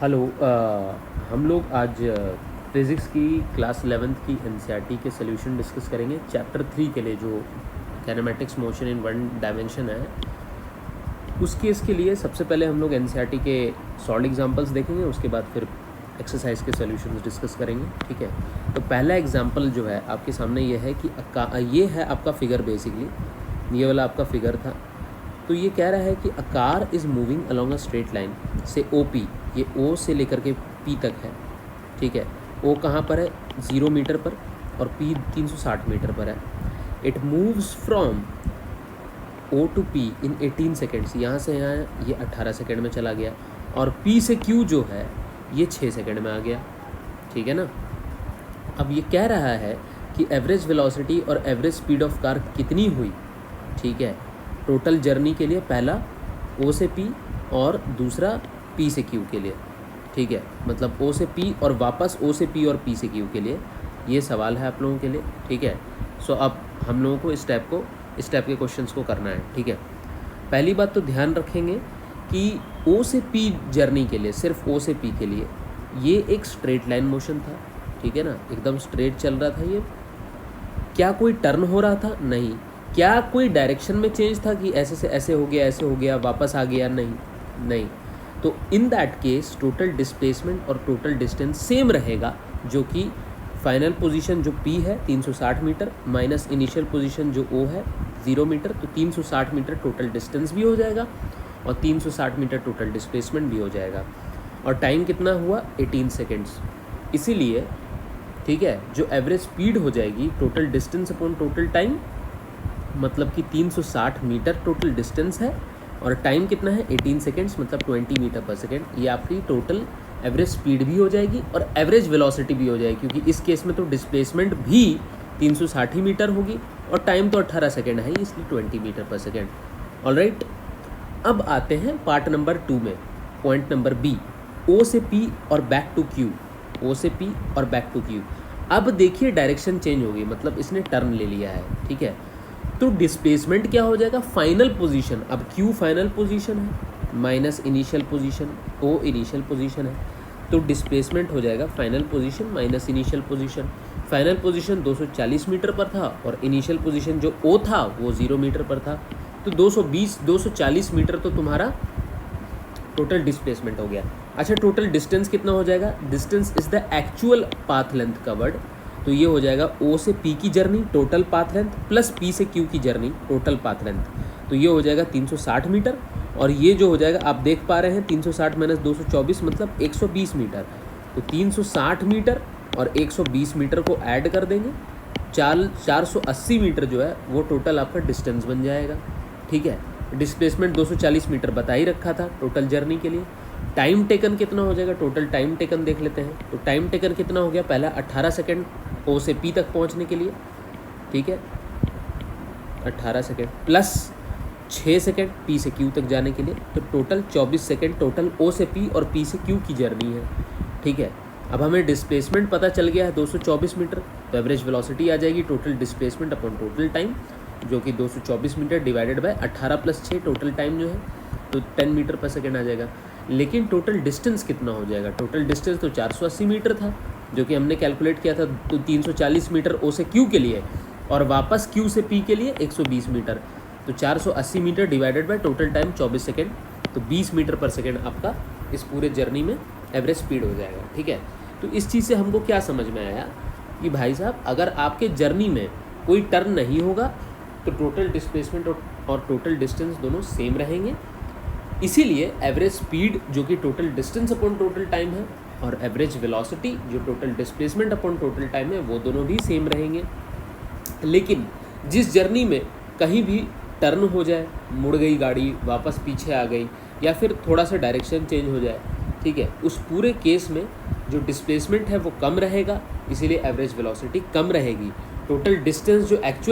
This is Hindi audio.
हेलो। हम लोग आज फिज़िक्स की क्लास 11th की एनसीईआरटी के सॉल्यूशन डिस्कस करेंगे चैप्टर 3 के लिए, जो kinematics motion in one dimension है। उस केस के लिए सबसे पहले हम लोग एनसीईआरटी के सॉल्व एग्जांपल्स देखेंगे, उसके बाद फिर एक्सरसाइज के सॉल्यूशंस डिस्कस करेंगे। ठीक है, तो पहला एग्जांपल जो है आपके सामने ये है कि ये है आपका फिगर। बेसिकली ये वाला आपका फिगर था। तो ये कह रहा है कि a car is moving along a straight line से ओ पी, ये ओ से लेकर के पी तक है। ठीक है, ओ कहाँ पर है? 0 मीटर पर, और पी 360 मीटर पर है। It moves from O to P in 18 seconds, यहाँ से यहाँ ये 18 सेकेंड में चला गया, और पी से क्यू जो है ये 6 सेकेंड में आ गया। ठीक है ना। अब ये कह रहा है कि एवरेज वेलोसिटी और एवरेज स्पीड ऑफ कार कितनी हुई। ठीक है, टोटल जर्नी के लिए, पहला ओ से पी और दूसरा पी से क्यू के लिए। ठीक है, मतलब ओ से पी और वापस ओ से पी और पी से क्यू के लिए ये सवाल है आप लोगों के लिए। ठीक है, सो अब हम लोगों को इस टाइप के क्वेश्चंस को करना है। ठीक है, पहली बात तो ध्यान रखेंगे कि ओ से पी जर्नी के लिए, सिर्फ ओ से पी के लिए ये एक स्ट्रेट लाइन मोशन था। ठीक है ना, एकदम स्ट्रेट चल रहा था ये। क्या कोई टर्न हो रहा था? नहीं। क्या कोई डायरेक्शन में चेंज था कि ऐसे से ऐसे हो गया, ऐसे हो गया, वापस आ गया? नहीं। तो in that case total displacement और टोटल डिस्टेंस सेम रहेगा, जो कि फाइनल पोजीशन जो P है 360 मीटर माइनस इनिशियल पोजीशन जो O है 0 मीटर, तो 360 मीटर टोटल डिस्टेंस भी हो जाएगा और 360 मीटर टोटल डिस्प्लेसमेंट भी हो जाएगा। और टाइम कितना हुआ? 18 सेकेंड्स। इसीलिए ठीक है, जो एवरेज स्पीड हो जाएगी total distance upon total time, मतलब कि 360 मीटर टोटल डिस्टेंस है और टाइम कितना है? 18 सेकेंड्स, मतलब 20 मीटर पर सेकेंड। ये आपकी टोटल एवरेज स्पीड भी हो जाएगी और एवरेज वेलोसिटी भी हो जाएगी, क्योंकि इस केस में तो डिस्प्लेसमेंट भी 360 मीटर होगी और टाइम तो 18 सेकेंड है, इसलिए 20 मीटर पर सेकेंड। ऑलराइट, अब आते हैं पार्ट नंबर 2 में, पॉइंट नंबर बी, ओ से पी और बैक टू क्यू। ओ से पी और बैक टू क्यू। अब देखिए डायरेक्शन चेंज होगी, मतलब इसने टर्न ले लिया है। ठीक है, तो डिस्प्लेसमेंट क्या हो जाएगा? Final position. अब क्यू फाइनल पोजीशन है minus initial position, O initial position है, तो डिस्प्लेसमेंट हो जाएगा final position minus initial position. Final position 240 metre पर था और इनिशियल पोजीशन जो ओ था वो 0 मीटर पर था, तो 240 मीटर तो तुम्हारा टोटल डिस्प्लेसमेंट हो गया। अच्छा, टोटल डिस्टेंस कितना हो जाएगा? Distance is the actual path length covered, तो ये हो जाएगा ओ से पी की journey total path length plus P से क्यू की जर्नी टोटल पाथ लेंथ, तो ये हो जाएगा 360 मीटर। और ये जो हो जाएगा आप देख पा रहे हैं 360 माइनस 224 मतलब 120 मीटर, तो 360 मीटर और 120 मीटर को ऐड कर देंगे, 480 मीटर जो है वो टोटल आपका डिस्टेंस बन जाएगा। ठीक है, डिस्प्लेसमेंट 240 मीटर बता ही रखा था टोटल जर्नी के लिए। टाइम टेकन कितना हो जाएगा? टोटल टाइम टेकन देख लेते हैं, तो टाइम टेकन कितना हो गया? पहला 18 सेकेंड ओ से पी तक पहुंचने के लिए। ठीक है, 18 सेकेंड प्लस 6 सेकेंड पी से क्यू तक जाने के लिए, तो टोटल 24 सेकेंड टोटल ओ से पी और पी से क्यू की जर्नी है। ठीक है, अब हमें डिस्प्लेसमेंट पता चल गया है 224 मीटर, तो एवरेज वेलोसिटी आ जाएगी total displacement upon total time, जो कि 224 metre divided by 18 plus 6 total time जो है, तो 10 मीटर पर सेकेंड आ जाएगा। लेकिन टोटल डिस्टेंस कितना हो जाएगा? टोटल डिस्टेंस तो 480 मीटर था, जो कि हमने कैलकुलेट किया था, तो 340 मीटर ओ से क्यू के लिए और वापस क्यू से पी के लिए 120 मीटर, तो 480 metre divided by total time 24 second, तो 20 मीटर पर सेकेंड आपका इस पूरे जर्नी में एवरेज स्पीड हो जाएगा। ठीक है, तो इस चीज़ से हमको क्या समझ में आया कि भाई साहब, अगर आपके जर्नी में कोई टर्न नहीं होगा तो टोटल डिस्प्लेसमेंट और टोटल डिस्टेंस दोनों सेम रहेंगे। इसीलिए एवरेज स्पीड जो कि total distance upon total time है और एवरेज वेलोसिटी जो total displacement upon total time है, वो दोनों भी सेम रहेंगे। लेकिन जिस जर्नी में कहीं भी टर्न हो जाए, मुड़ गई गाड़ी, वापस पीछे आ गई, या फिर थोड़ा सा डायरेक्शन चेंज हो जाए, ठीक है, उस पूरे केस में जो डिस्प्लेसमेंट है वो कम रहेगा, इसीलिए एवरेज वेलोसिटी कम रहेगी। टोटल डिस्टेंस जो एक्चुअल